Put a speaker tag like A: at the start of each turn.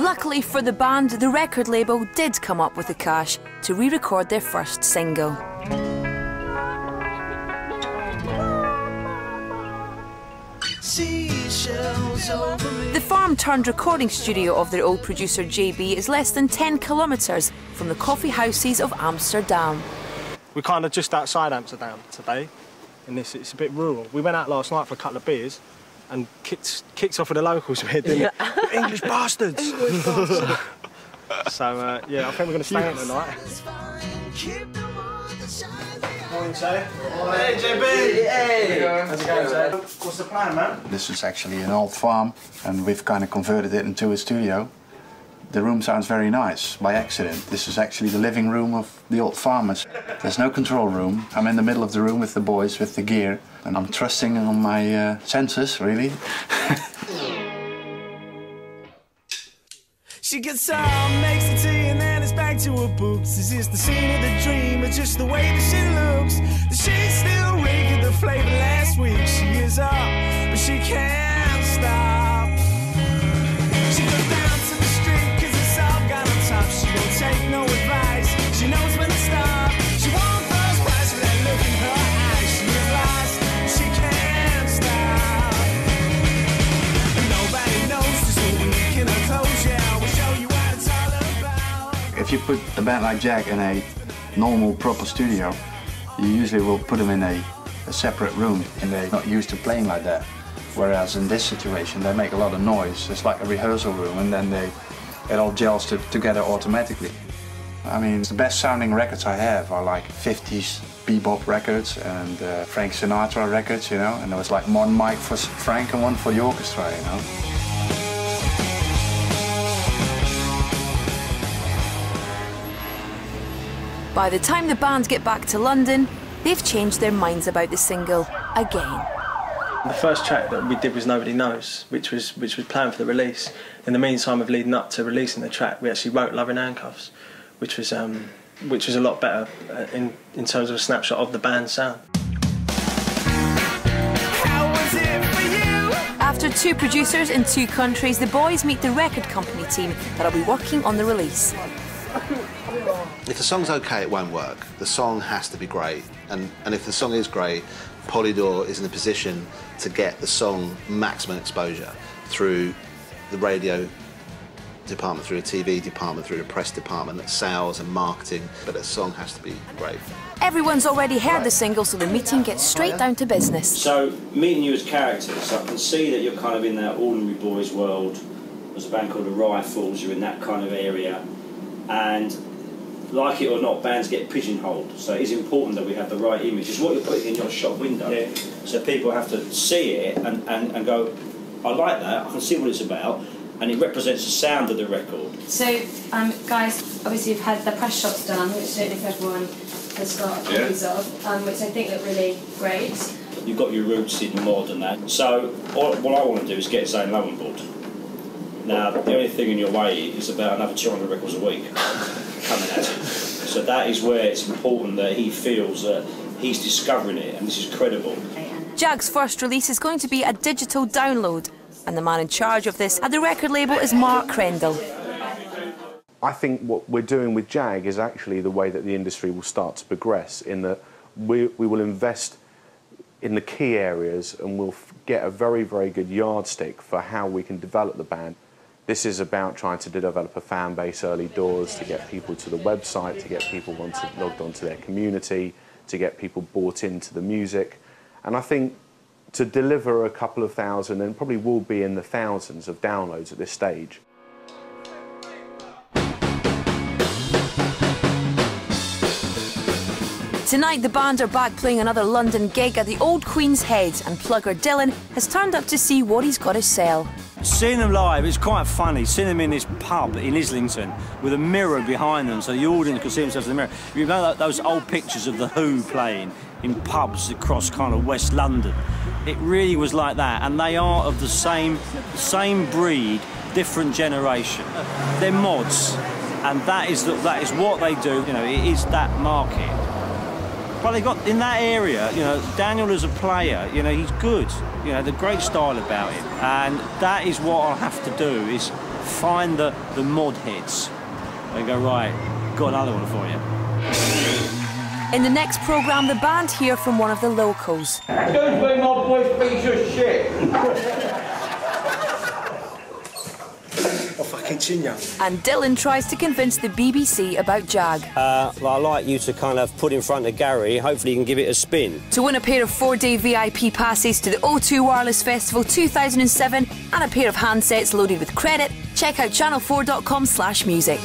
A: Luckily for the band, the record label did come up with the cash to re-record their first single. The farm-turned-recording studio of their old producer JB is less than 10 kilometres from the coffee houses of Amsterdam.
B: We're kind of just outside Amsterdam today, and it's a bit rural. We went out last night for a couple of beers and kicked off with the locals here, didn't it? English bastards! English bastards. So, yeah, I think we're going to stay in tonight. Morning, Sally. Hey, JB! Hey! How's it going, Sally? What's the plan, man?
C: This is actually an old farm, and we've kind of converted it into a studio. The room sounds very nice, by accident. This is actually the living room of the old farmers. There's no control room. I'm in the middle of the room with the boys, with the gear, and I'm trusting on my senses, really.
D: She gets up, makes the tea, and then it's back to her books. Is this the scene of the dream, or just the way that she looks? The sheets still reek of the flavour last week. She is up, but she can't stop. She goes down to the street, cause it's all got on top. She don't take no advice, she knows when to stop. She won't first prize with that look in her eyes. She is lost, she can't stop. And nobody knows just a week in her toes, yeah.
C: If you put a band like Jack in a normal, proper studio, you usually will put them in a separate room, and they're not used to playing like that. Whereas in this situation, they make a lot of noise. It's like a rehearsal room, and then it all gels together automatically. I mean, the best sounding records I have are like 50s bebop records and Frank Sinatra records, you know, and there was like one mic for Frank and one for the orchestra, you know.
A: By the time the band get back to London, they've changed their minds about the single again.
B: The first track that we did was Nobody Knows, which was planned for the release. In the meantime of leading up to releasing the track, we actually wrote Love in Handcuffs, which was a lot better in terms of a snapshot of the band's sound.
D: How was it for you?
A: After 2 producers in 2 countries, the boys meet the record company team that'll be working on the release.
E: If the song's okay, it won't work. The song has to be great, and if the song is great, Polydor is in a position to get the song maximum exposure through the radio department, through a TV department, through the press department, sales and marketing, but the song has to be great.
A: Everyone's already heard the single, so the meeting gets straight down to business.
F: So, meeting you as characters, I can see that you're kind of in that ordinary boys world. There's a band called The Rifles, you're in that kind of area, and like it or not, bands get pigeonholed, so it is important that we have the right image. It's what you're putting in your shop window, so people have to see it and go, I like that, I can see what it's about, and it represents the sound of the record.
G: So, guys, obviously you've had the press shots done, which I don't know if everyone has got copies of, which I think look really great.
F: You've got your roots in mod and that, so what I want to do is get Zane Lowe on board. Now, the only thing in your way is about another 200 records a week coming at him. So that is where it's important that he feels that he's discovering it and this is credible.
A: Jack's first release is going to be a digital download, and the man in charge of this at the record label is Mark Crendell.
H: I think what we're doing with Jag is actually the way that the industry will start to progress, in that we will invest in the key areas and we'll get a very, very good yardstick for how we can develop the band. This is about trying to develop a fan base early doors, to get people to the website, to get people logged onto their community, to get people bought into the music. And I think to deliver a couple of thousand, and probably will be in the thousands of downloads at this stage.
A: Tonight the band are back playing another London gig at the Old Queen's Head, and plugger Dylan has turned up to see what he's got to sell.
I: Seeing them live is quite funny, seeing them in this pub in Islington with a mirror behind them so the audience can see themselves in the mirror. You know those old pictures of The Who playing in pubs across kind of West London? It really was like that, and they are of the same breed, different generation. They're mods, and that is what they do, you know, it is that market. But they got, in that area, you know, Daniel as a player, you know, he's good. You know, the great style about him. And that is what I'll have to do, is find the mod heads and go, right, got another one for you.
A: In the next programme, the band hear from one of the locals.
J: Don't blame my boy's piece of shit.
B: I'll fucking chin you.
A: And Dylan tries to convince the BBC about Jag.
K: Well, I'd like you to kind of put in front of Gary. Hopefully you can give it a spin.
A: To win a pair of 4-day VIP passes to the O2 Wireless Festival 2007 and a pair of handsets loaded with credit, check out channel4.com/music.